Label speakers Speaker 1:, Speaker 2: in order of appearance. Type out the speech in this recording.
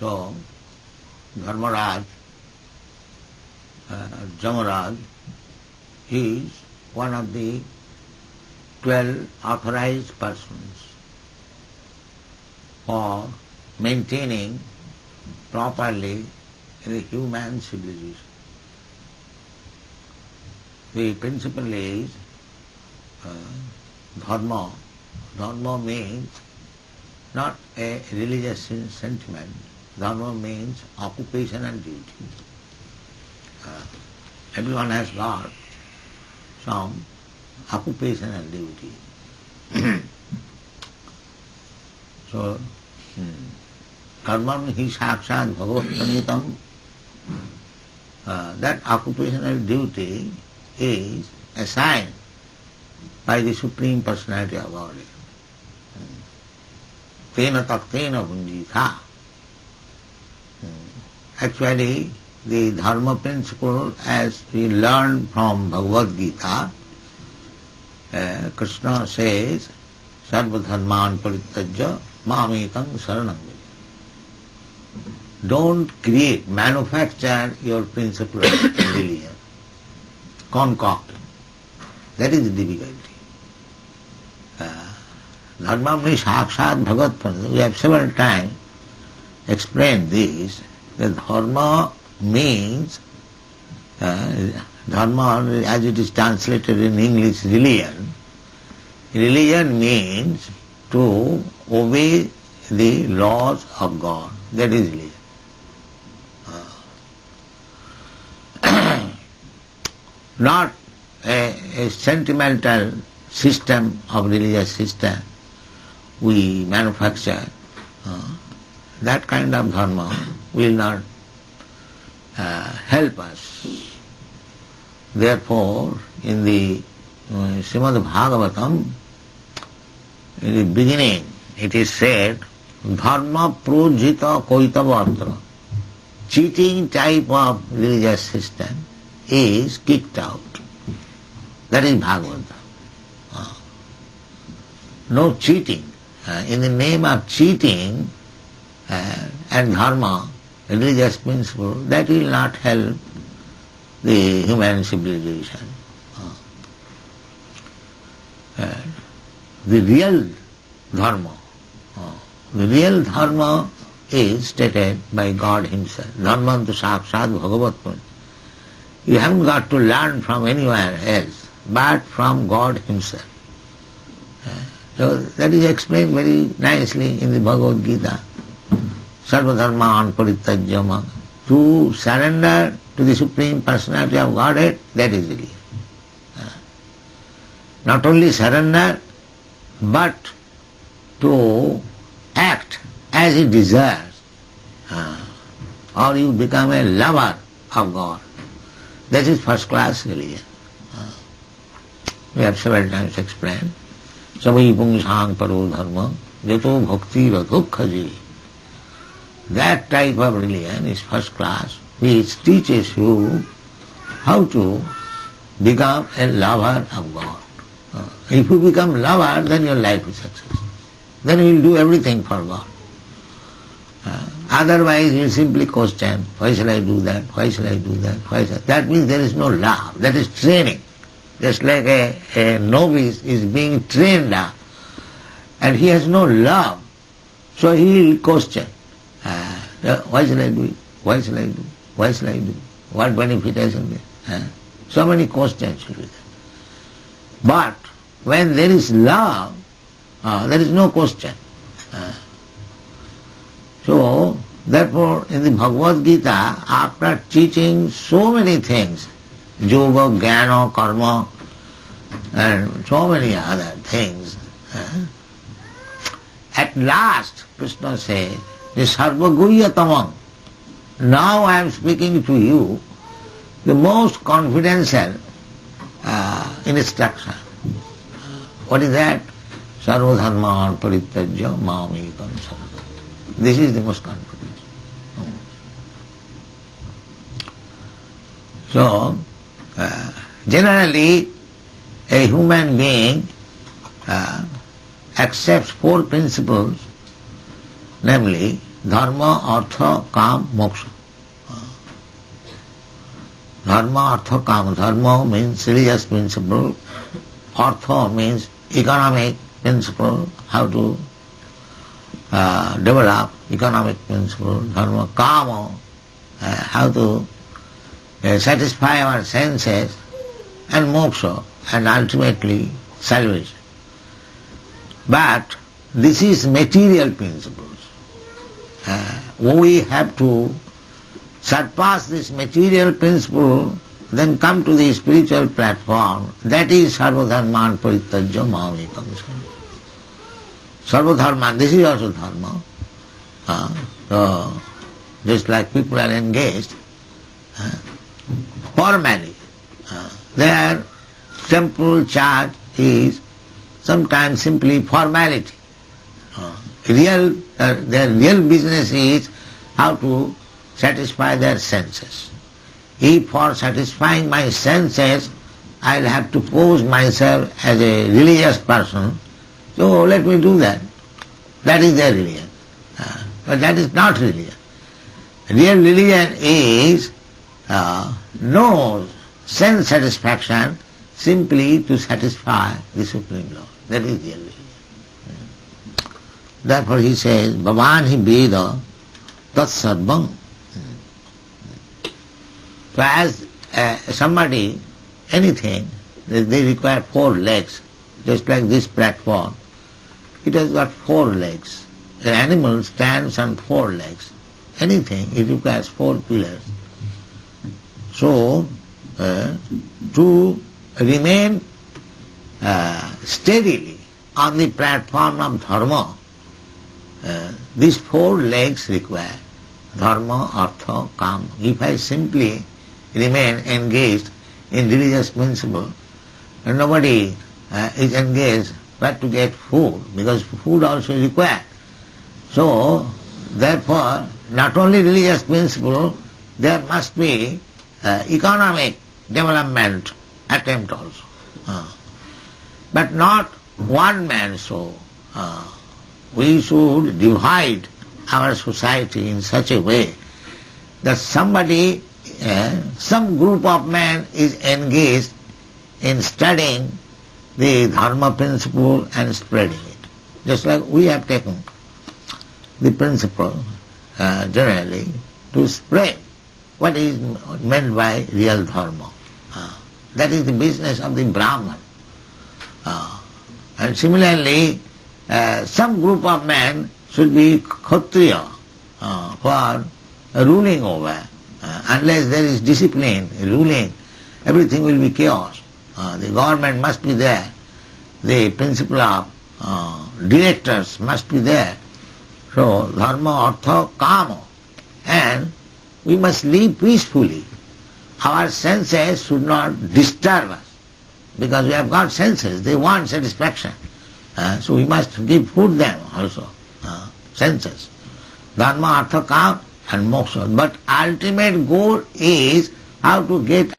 Speaker 1: So, Dharmaraj, Jamaraj, is one of the 12 authorized persons for maintaining properly the human civilization. The principle is dharma. Dharma means not a religious sentiment. Dharma means occupation and duty. Everyone has got some occupation and duty. So, karman hi sakshat bhagavat pranitam. That occupational duty is assigned by the Supreme Personality of Godhead. Tena taktena bhunjitha. Actually, the dharma principle, as we learn from Bhagavad Gita, Krishna says, sarva dharman parityajya mamekam saranam. Don't create, manufacture your principle of religion. Concoct. That is the difficulty. Dharma means sakshat bhagat pranam. We have several times explained this, that dharma means, dharma as it is translated in English, religion. Religion means to obey the laws of God. That is religion. Not a sentimental system of religious system we manufacture. That kind of dharma will not help us. Therefore, in the Srimad Bhagavatam, in the beginning, it is said, dharma projita koitavatra. Cheating type of religious system is kicked out. That is Bhagavata. No cheating. In the name of cheating and dharma, religious principle, that will not help the human civilization. The real dharma is stated by God Himself. Dharmantu sakshat bhagavat. You haven't got to learn from anywhere else, but from God Himself. So that is explained very nicely in the Bhagavad Gita. Sarva dharman parityajya. To surrender to the Supreme Personality of Godhead, that is religion. Not only surrender, but to act as He desires. Or you become a lover of God. That is first class religion. We have several times explained. Savai pungsang paro dharma jato bhakti radhukhaji. That type of religion is first class, which teaches you how to become a lover of God. If you become lover, then your life is successful. Then you will do everything for God. Otherwise you simply question, why shall I do that, why shall I do that, why shall I? That means there is no love, that is training. Just like a novice is being trained up and he has no love, so he will question, why shall I do it, why shall I do, why shall I do, what benefit I shall get. So many questions will be there. But when there is love, there is no question. So, therefore, in the Bhagavad Gita, after teaching so many things, yoga, jnana, karma, and so many other things, at last Krishna said, sarvaguhyatamam. Now I am speaking to you the most confidential instruction. What is that? Sarva dharman parityajya mamekam saranam. This is the most confidential. So, generally, a human being accepts four principles, namely dharma, artha, kam, moksha. Dharma, artha, kam. Dharma means religious principle. Artha means economic principle, how to develop economic principle. Dharma, kama, how to satisfy our senses, and moksha, and ultimately salvation. But this is material principles. We have to surpass this material principle, then come to the spiritual platform. That is sarvadharman parityajya mamekam saranam. Sarvadharman, this is also dharma. So just like people are engaged formally. Their temple church is sometimes simply formality. Their real business is how to satisfy their senses. If for satisfying my senses I will have to pose myself as a religious person, so let me do that. That is their religion. But that is not religion. Real religion is no sense satisfaction, simply to satisfy the Supreme Lord. That is real religion. Therefore he says, Bhavan hi veda tat sarvam. So as somebody, anything, they require 4 legs, just like this platform. It has got 4 legs. An animal stands on 4 legs. Anything, it requires 4 pillars. So, to remain steadily on the platform of dharma, these 4 legs require dharma, artha, kama. If I simply remain engaged in religious principle, and nobody is engaged but to get food, because food also is required. So, therefore, not only religious principle, there must be economic development attempt also. But not one man so. We should divide our society in such a way that somebody, some group of men is engaged in studying the dharma principle and spreading it. Just like we have taken the principle generally to spread what is meant by real dharma. That is the business of the Brahman. And similarly, some group of men should be Kshatriya for ruling over. Unless there is discipline, ruling, everything will be chaos. The government must be there. The principle of directors must be there. So, dharma, artha, kama. And we must live peacefully. Our senses should not disturb us, because we have got senses, they want satisfaction. So we must give food them also, senses. Dharma, artha, kama and moksha. But ultimate goal is how to get